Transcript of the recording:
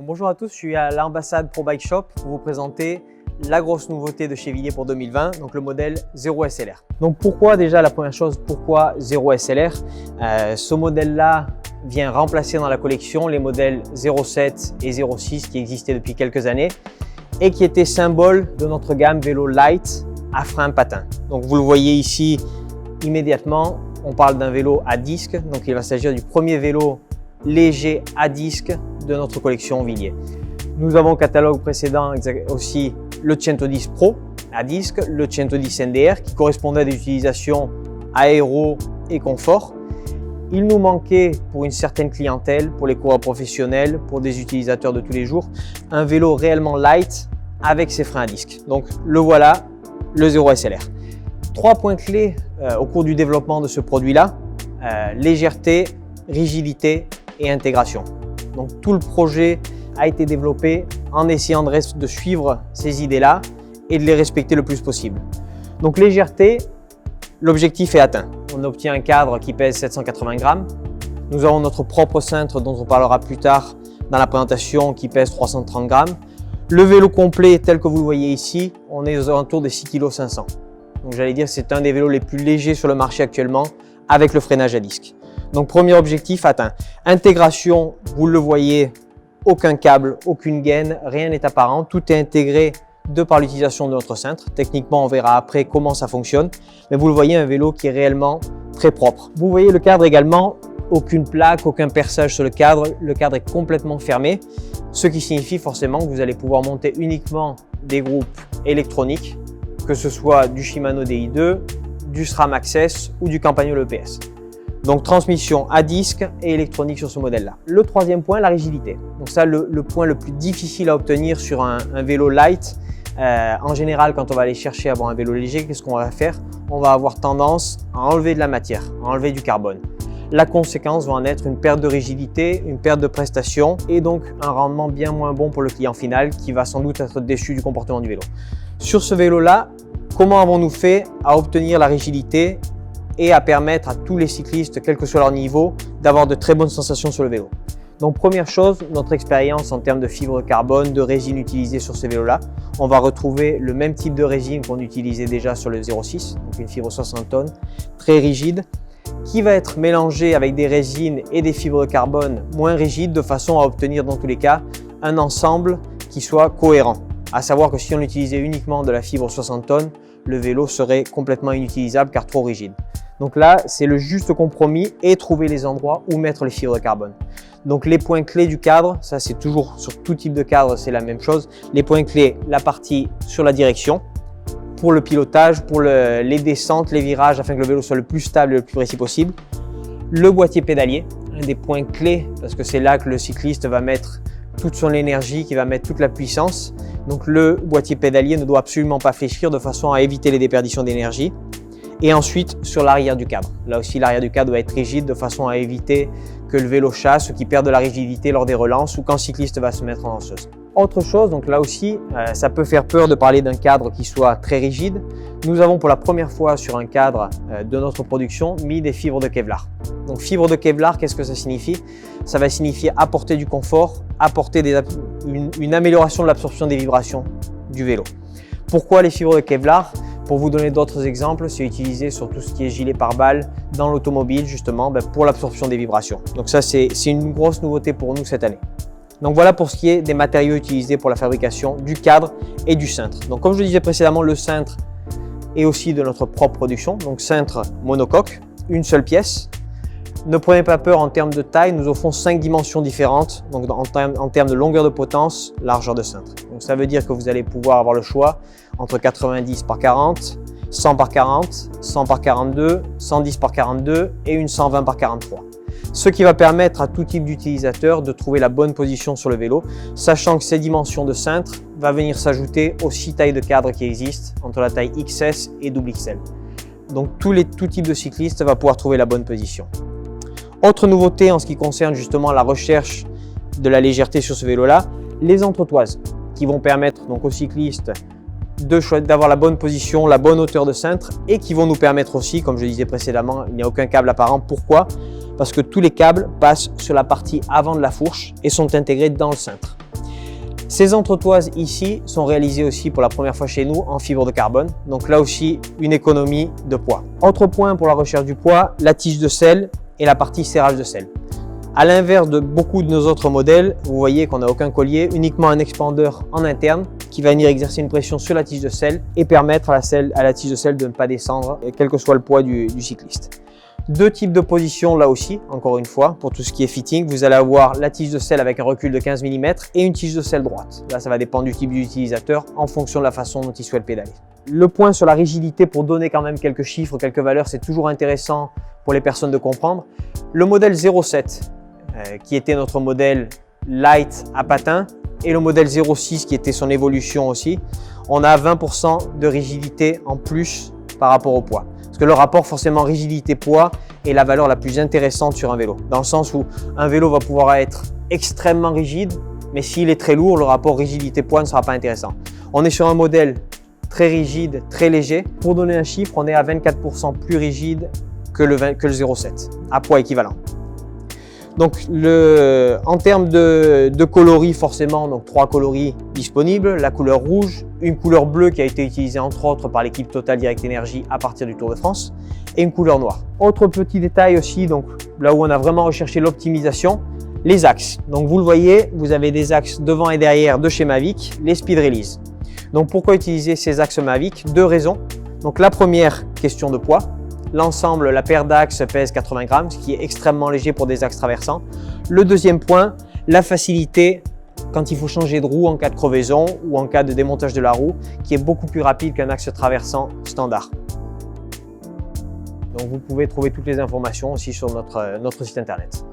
Bonjour à tous, je suis à l'ambassade Pro Bike Shop pour vous présenter la grosse nouveauté de chez Villiers pour 2020, donc le modèle 0 SLR. Donc pourquoi déjà, la première chose, pourquoi 0 SLR? Ce modèle-là vient remplacer dans la collection les modèles 07 et 06 qui existaient depuis quelques années et qui étaient symboles de notre gamme vélo light à frein patin. Donc vous le voyez ici immédiatement, on parle d'un vélo à disque, donc il va s'agir du premier vélo léger à disque de notre collection Villiers. Nous avons au catalogue précédent aussi le 110 Pro à disque, le 110 NDR qui correspondait à des utilisations aéro et confort. Il nous manquait pour une certaine clientèle, pour les coureurs professionnels, pour des utilisateurs de tous les jours, un vélo réellement light avec ses freins à disque. Donc le voilà, le 0 SLR. 3 points clés au cours du développement de ce produit-là, légèreté, rigidité et intégration. Donc tout le projet a été développé en essayant de suivre ces idées-là et de les respecter le plus possible. Donc légèreté, l'objectif est atteint. On obtient un cadre qui pèse 780 grammes. Nous avons notre propre cintre dont on parlera plus tard dans la présentation qui pèse 330 grammes. Le vélo complet tel que vous le voyez ici, on est aux alentours des 6,5 kg. Donc j'allais dire que c'est un des vélos les plus légers sur le marché actuellement avec le freinage à disque. Donc premier objectif atteint. Intégration, vous le voyez, aucun câble, aucune gaine, rien n'est apparent. Tout est intégré de par l'utilisation de notre cintre. Techniquement, on verra après comment ça fonctionne. Mais vous le voyez, un vélo qui est réellement très propre. Vous voyez le cadre également, aucune plaque, aucun perçage sur le cadre. Le cadre est complètement fermé, ce qui signifie forcément que vous allez pouvoir monter uniquement des groupes électroniques, que ce soit du Shimano Di2, du SRAM Access ou du Campagnolo EPS. Donc transmission à disque et électronique sur ce modèle-là. Le troisième point, la rigidité. Donc ça, le point le plus difficile à obtenir sur un vélo light. En général, quand on va aller chercher à avoir un vélo léger, qu'est-ce qu'on va faire? On va avoir tendance à enlever de la matière, à enlever du carbone. La conséquence va en être une perte de rigidité, une perte de prestation et donc un rendement bien moins bon pour le client final qui va sans doute être déçu du comportement du vélo. Sur ce vélo-là, comment avons-nous fait à obtenir la rigidité et à permettre à tous les cyclistes, quel que soit leur niveau, d'avoir de très bonnes sensations sur le vélo? Donc première chose, notre expérience en termes de fibre de carbone, de résine utilisée sur ce vélo-là. On va retrouver le même type de résine qu'on utilisait déjà sur le 06, donc une fibre 60 tonnes, très rigide, qui va être mélangée avec des résines et des fibres de carbone moins rigides de façon à obtenir dans tous les cas un ensemble qui soit cohérent. À savoir que si on utilisait uniquement de la fibre 60 tonnes, le vélo serait complètement inutilisable car trop rigide. Donc là, c'est le juste compromis et trouver les endroits où mettre les fibres de carbone. Donc les points clés du cadre, ça c'est toujours sur tout type de cadre, c'est la même chose. Les points clés, la partie sur la direction, pour le pilotage, pour les descentes, les virages, afin que le vélo soit le plus stable et le plus précis possible. Le boîtier pédalier, un des points clés, parce que c'est là que le cycliste va mettre toute son énergie, qui va mettre toute la puissance. Donc le boîtier pédalier ne doit absolument pas fléchir de façon à éviter les déperditions d'énergie. Et ensuite sur l'arrière du cadre. Là aussi l'arrière du cadre doit être rigide de façon à éviter que le vélo chasse ou qu'il perde de la rigidité lors des relances ou quand le cycliste va se mettre en lanceuse. Autre chose, donc là aussi ça peut faire peur de parler d'un cadre qui soit très rigide. Nous avons pour la première fois sur un cadre de notre production mis des fibres de Kevlar. Donc fibres de Kevlar, qu'est-ce que ça signifie? Ça va signifier apporter du confort, apporter une amélioration de l'absorption des vibrations du vélo. Pourquoi les fibres de Kevlar? Pour vous donner d'autres exemples, c'est utilisé sur tout ce qui est gilet pare-balles dans l'automobile justement pour l'absorption des vibrations. Donc ça c'est une grosse nouveauté pour nous cette année. Donc voilà pour ce qui est des matériaux utilisés pour la fabrication du cadre et du cintre. Donc comme je le disais précédemment, le cintre est aussi de notre propre production. Donc cintre monocoque, une seule pièce. Ne prenez pas peur en termes de taille, nous offrons 5 dimensions différentes, donc en termes de longueur de potence, largeur de cintre. Donc ça veut dire que vous allez pouvoir avoir le choix entre 90 par 40, 100 par 40, 100 par 42, 110 par 42 et une 120 par 43. Ce qui va permettre à tout type d'utilisateur de trouver la bonne position sur le vélo, sachant que ces dimensions de cintre vont venir s'ajouter aux 6 tailles de cadre qui existent entre la taille XS et XXL. Donc tout type de cycliste va pouvoir trouver la bonne position. Autre nouveauté en ce qui concerne justement la recherche de la légèreté sur ce vélo-là, les entretoises qui vont permettre donc aux cyclistes d'avoir la bonne position, la bonne hauteur de cintre et qui vont nous permettre aussi, comme je le disais précédemment, il n'y a aucun câble apparent. Pourquoi? Parce que tous les câbles passent sur la partie avant de la fourche et sont intégrés dans le cintre. Ces entretoises ici sont réalisées aussi pour la première fois chez nous en fibre de carbone. Donc là aussi, une économie de poids. Autre point pour la recherche du poids, la tige de selle et la partie serrage de selle. À l'inverse de beaucoup de nos autres modèles, vous voyez qu'on n'a aucun collier, uniquement un expandeur en interne qui va venir exercer une pression sur la tige de selle et permettre à la tige de selle de ne pas descendre, quel que soit le poids du cycliste. Deux types de positions là aussi, encore une fois, pour tout ce qui est fitting. Vous allez avoir la tige de selle avec un recul de 15 mm et une tige de selle droite. Là, ça va dépendre du type d'utilisateur en fonction de la façon dont il souhaite pédaler. Le point sur la rigidité, pour donner quand même quelques chiffres, quelques valeurs, c'est toujours intéressant pour les personnes de comprendre. Le modèle 07, qui était notre modèle light à patins, et le modèle 06 qui était son évolution aussi, on a 20% de rigidité en plus par rapport au poids. Parce que le rapport forcément rigidité-poids est la valeur la plus intéressante sur un vélo. Dans le sens où un vélo va pouvoir être extrêmement rigide, mais s'il est très lourd, le rapport rigidité-poids ne sera pas intéressant. On est sur un modèle très rigide, très léger. Pour donner un chiffre, on est à 24% plus rigide que le 07, à poids équivalent. Donc en termes de coloris, forcément, donc 3 coloris disponibles, la couleur rouge, une couleur bleue qui a été utilisée entre autres par l'équipe Total Direct Energy à partir du Tour de France, et une couleur noire. Autre petit détail aussi, donc là où on a vraiment recherché l'optimisation, les axes. Donc vous le voyez, vous avez des axes devant et derrière de chez Mavic, les Speed Release. Donc pourquoi utiliser ces axes Mavic? Deux raisons. Donc la première, question de poids. L'ensemble, la paire d'axes pèse 80 grammes, ce qui est extrêmement léger pour des axes traversants. Le deuxième point, la facilité quand il faut changer de roue en cas de crevaison ou en cas de démontage de la roue, qui est beaucoup plus rapide qu'un axe traversant standard. Donc vous pouvez trouver toutes les informations aussi sur notre site internet.